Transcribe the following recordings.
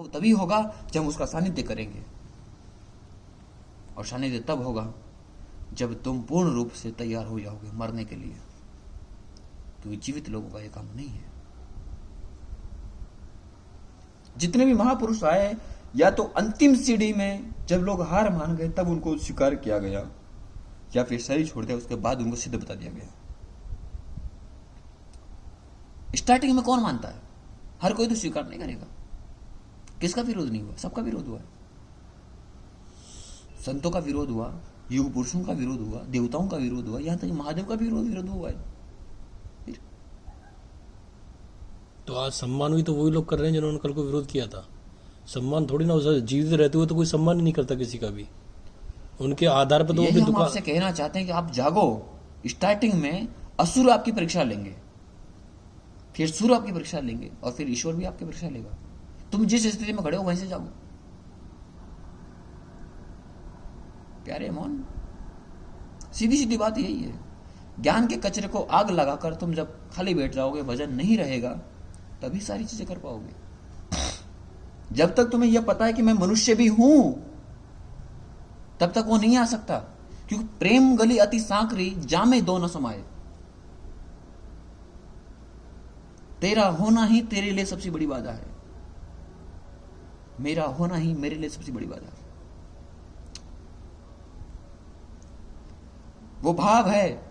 वो तभी होगा जब हम उसका सानिध्य करेंगे, और सानिध्य तब होगा जब तुम पूर्ण रूप से तैयार हो जाओगे मरने के लिए, क्योंकि जीवित लोगों का यह काम नहीं है। जितने भी महापुरुष आए, या तो अंतिम सीढ़ी में जब लोग हार मान गए तब उनको स्वीकार किया गया, या फिर शरीर छोड़ दिया उसके बाद उनको सिद्ध बता दिया गया। स्टार्टिंग में कौन मानता है? हर कोई तो स्वीकार नहीं करेगा। किसका विरोध नहीं हुआ? सबका विरोध हुआ। संतों का विरोध हुआ, युग पुरुषों का विरोध हुआ, देवताओं का विरोध हुआ, यहां तक महादेव का भी विरोध हुआ है। तो आज सम्मान भी तो वही लोग कर रहे हैं जिन्होंने कल को विरोध किया था। सम्मान थोड़ी ना, जीवित रहते हुए तो कोई सम्मान ही नहीं करता किसी का भी। उनके आधार पर तो यही हम आपसे कहना चाहते हैं कि आप जागो। स्टार्टिंग में असुर आपकी परीक्षा लेंगे, फिर सुर आपकी परीक्षा लेंगे, और फिर ईश्वर भी आपकी परीक्षा लेगा। तुम जिस स्थिति में खड़े हो वहीं से जाओ। प्यारे मोहन, सीधी सीधी बात यही है। ज्ञान के कचरे को आग लगाकर तुम जब खाली बैठ जाओगे, वजन नहीं रहेगा, तभी सारी चीजें कर पाओगे। जब तक तुम्हें यह पता है कि मैं मनुष्य भी हूं, तब तक वो नहीं आ सकता, क्योंकि प्रेम गली अति सांकरी, जामे दो न समाये। तेरा होना ही तेरे लिए सबसे बड़ी बाधा है, मेरा होना ही मेरे लिए सबसे बड़ी बाधा है। वो भाव है,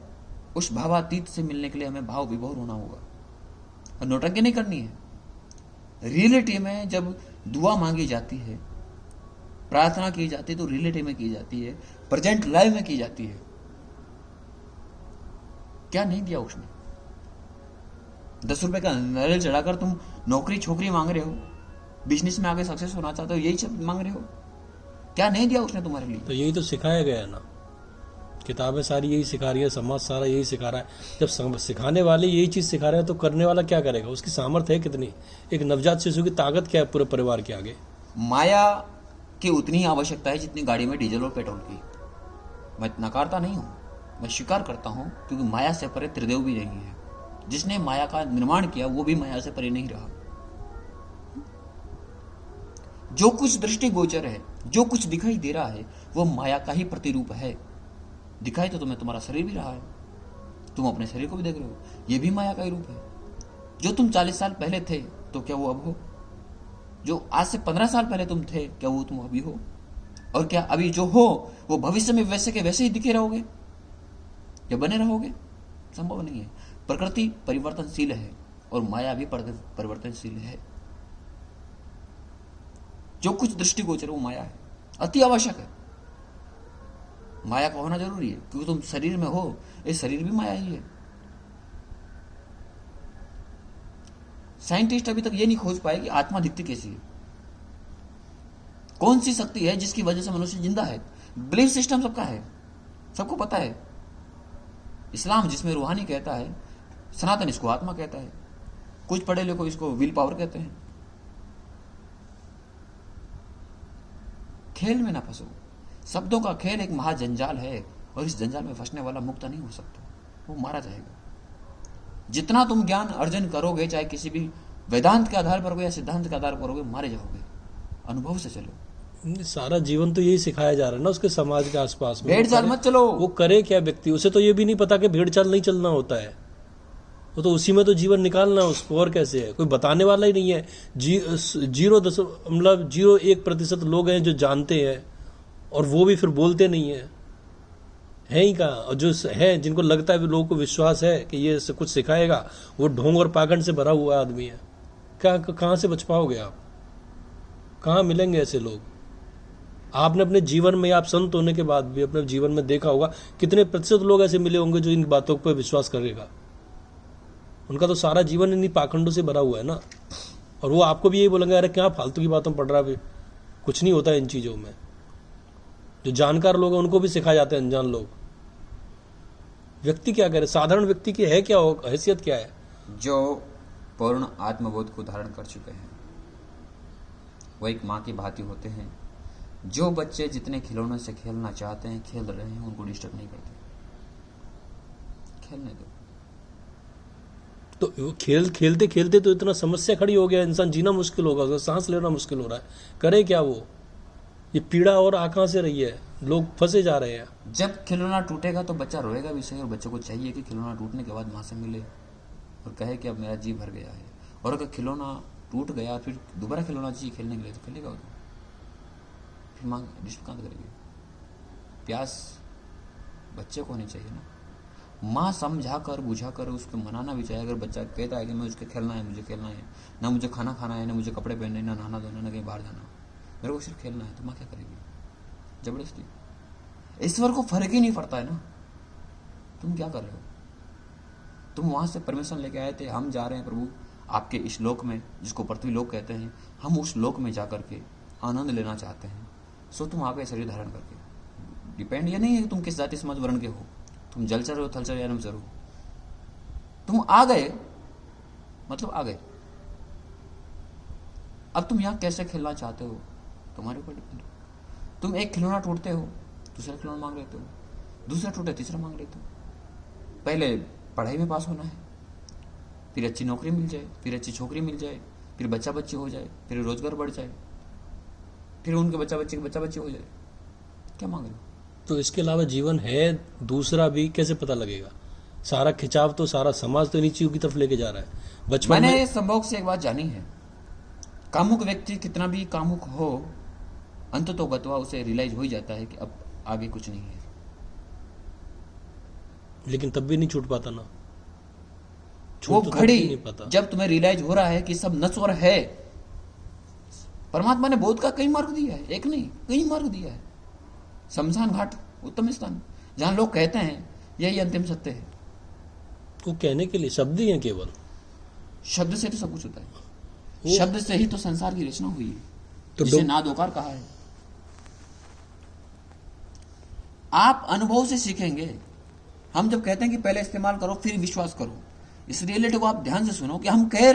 उस भावातीत से मिलने के लिए हमें भाव विभोर होना होगा, और नौटंकी नहीं करनी है। रियलिटी में जब दुआ मांगी जाती है, प्रार्थना की जाती है, तो रियलिटी में की जाती है, प्रेजेंट लाइफ में की जाती है। क्या नहीं दिया उसने? 10 रुपए का नारियल चढ़ाकर तुम नौकरी छोकरी मांग रहे हो, बिजनेस में आगे सक्सेस होना चाहते हो, यही सब मांग रहे हो। क्या नहीं दिया उसने तुम्हारे लिए? तो यही तो सिखाया गया है ना। किताबें सारी यही सिखा रही है, समाज सारा यही सिखा रहा है। जब सिखाने वाले यही चीज सिखा रहे हैं तो करने वाला क्या करेगा? उसकी सामर्थ्य है कितनी? एक नवजात शिशु की ताकत क्या है पूरे परिवार के आगे? माया की उतनी ही आवश्यकता है जितनी गाड़ी में डीजल और पेट्रोल की। मैं नकारता नहीं हूं, मैं स्वीकार करता हूं, क्योंकि माया से परे त्रिदेव भी नहीं है। जिसने माया का निर्माण किया वो भी माया से परे नहीं रहा। जो कुछ दृष्टिगोचर है, जो कुछ दिखाई दे रहा है, वो माया का ही प्रतिरूप है। दिखाई तो तुम्हें तुम्हारा शरीर भी रहा है, तुम अपने शरीर को भी देख रहे हो, ये भी माया का ही रूप है। जो तुम 40 साल पहले थे तो क्या वो अब हो? जो आज से 15 साल पहले तुम थे, क्या वो तुम अभी हो? और क्या अभी जो हो वो भविष्य में वैसे के वैसे ही दिखे रहोगे या बने रहोगे? संभव नहीं है। प्रकृति परिवर्तनशील है और माया भी परिवर्तनशील है। जो कुछ दृष्टिगोचर है वो माया है, अति आवश्यक है। माया का होना जरूरी है, क्योंकि तुम शरीर में हो, ये शरीर भी माया ही है। साइंटिस्ट अभी तक ये नहीं खोज पाए कि आत्मा दिखती कैसी है, कौन सी शक्ति है जिसकी वजह से मनुष्य जिंदा है। बिलीफ सिस्टम सबका है, सबको पता है। इस्लाम जिसमें रूहानी कहता है, सनातन इसको आत्मा कहता है, कुछ पढ़े लिखो इसको विल पावर कहते हैं। खेल में ना फंसो। शब्दों का खेल एक महाजंजाल है, और इस जंजाल में फंसने वाला मुक्त नहीं हो सकता, वो मारा जाएगा। जितना तुम ज्ञान अर्जन करोगे, चाहे किसी भी वेदांत के आधार पर हो या सिद्धांत के आधार पर होगे, मारे जाओगे। अनुभव से चलो। सारा जीवन तो यही सिखाया जा रहा है ना उसके समाज के आसपास में। भेड़ चाल मत चलो। वो करे क्या व्यक्ति? उसे तो ये भी नहीं पता कि भेड़ चाल नहीं चलना होता है। वो तो उसी में तो जीवन निकालना है उसको, और कैसे है? कोई बताने वाला ही नहीं है। 0.01% लोग हैं जो जानते हैं, और वो भी फिर बोलते नहीं है ही कहाँ। और जो है, जिनको लगता है भी लोगों को विश्वास है कि ये कुछ सिखाएगा, वो ढोंग और पाखंड से भरा हुआ आदमी है। कहाँ से बच पाओगे आप? कहाँ मिलेंगे ऐसे लोग? आपने अपने जीवन में, आप संत होने के बाद भी अपने जीवन में देखा होगा कितने प्रतिशत लोग ऐसे मिले होंगे जो इन बातों पर विश्वास करेगा। उनका तो सारा जीवन इन्हीं पाखंडों से भरा हुआ है ना। और वो आपको भी यही बोलेंगे, अरे क्या फालतू की बातों पढ़ रहा है, कुछ नहीं होता इन चीजों में। जो जानकार लोग हैं उनको भी सिखाए जाते हैं अनजान लोग। व्यक्ति क्या करे? साधारण व्यक्ति की है क्या हैसियत क्या है? जो पूर्ण आत्मबोध को धारण कर चुके हैं, वो एक माँ की भांति होते हैं। जो बच्चे जितने खिलौनों से खेलना चाहते हैं, खेल रहे हैं, उनको डिस्टर्ब नहीं करते। खेलने दो। तो वो खेलते खेलते तो इतना समस्या खड़ी हो गया, इंसान जीना मुश्किल होगा, उसका सांस लेना मुश्किल हो रहा है, करे क्या वो? ये पीड़ा और कहाँ से रही है, लोग फंसे जा रहे हैं। जब खिलौना टूटेगा तो बच्चा रोएगा भी सही, और बच्चे को चाहिए कि खिलौना टूटने के बाद माँ से मिले और कहे कि अब मेरा जी भर गया है। और अगर खिलौना टूट गया फिर दोबारा खिलौना चाहिए खेलने के लिए, तो खेलेगा वो, फिर माँ डिस्टर्ब कहाँ करेगी? प्यास बच्चे को होनी चाहिए ना। माँ समझा कर बुझा कर उसको मनाना भी चाहिए। अगर बच्चा कहता है कि मैं उसके खेलना है, मुझे खेलना है, ना मुझे खाना खाना है, ना मुझे कपड़े पहनने हैं, ना नहाना धोना, ना कहीं बाहर जाना, मेरे को सिर्फ खेलना है, तो माँ क्या करेगी? जबरदस्ती। ईश्वर को फर्क ही नहीं पड़ता है ना, तुम क्या कर रहे हो? तुम वहां से परमिशन लेके आए थे, हम जा रहे हैं प्रभु आपके इस लोक में, जिसको पृथ्वी लोक कहते हैं, हम उस लोक में जाकर के आनंद लेना चाहते हैं। सो तुम आ गए शरीर धारण करके। डिपेंड ये नहीं है कि तुम किस जाति समाज वर्ण के हो, तुम जलचर हो, थलचर या नमचर हो, तुम आ गए मतलब आ गए। अब तुम यहाँ कैसे खेलना चाहते हो तुम्हारे ऊपर डिपेंड। तुम एक खिलौना टूटते हो, दूसरा खिलौना मांग लेते हो, दूसरा टूटे तीसरा मांग लेते हो। पहले पढ़ाई में पास होना है, फिर अच्छी नौकरी मिल जाए, फिर अच्छी छोकरी मिल जाए, फिर बच्चा बच्ची हो जाए, फिर रोजगार बढ़ जाए, फिर उनके बच्चा बच्ची के बच्चा बच्ची हो जाए। क्या मांग रहे हो? तो इसके अलावा जीवन है दूसरा भी कैसे पता लगेगा? सारा खिंचाव तो सारा समाज तो इन्हीं चीजों की तरफ लेके जा रहा है। बचपन मैंने में संभोग से एक बात जानी है, कामुक व्यक्ति कितना भी कामुक हो, अंत तो बतवा उसे रियलाइज हो ही जाता है कि अब आगे कुछ नहीं है। लेकिन तब भी नहीं छूट पाता ना, वो छूट तो तब भी नहीं घड़ी पाता। जब तुम्हें रियलाइज हो रहा है कि सब नश्वर है, परमात्मा ने बोध का कई मार्ग दिया है, एक नहीं कई मार्ग दिया है। शमशान घाट उत्तम स्थान, जहां लोग कहते हैं यही अंतिम सत्य है। वो कहने के लिए शब्द ही है केवल। शब्द से तो सब कुछ होता है, वो- शब्द से ही तो संसार की रचना हुई है, तो जिसे डो- नादोकार कहा है। आप अनुभव से सीखेंगे। हम जब कहते हैं कि पहले इस्तेमाल करो फिर विश्वास करो, इस रियलिटी को आप ध्यान से सुनो कि हम कह रहे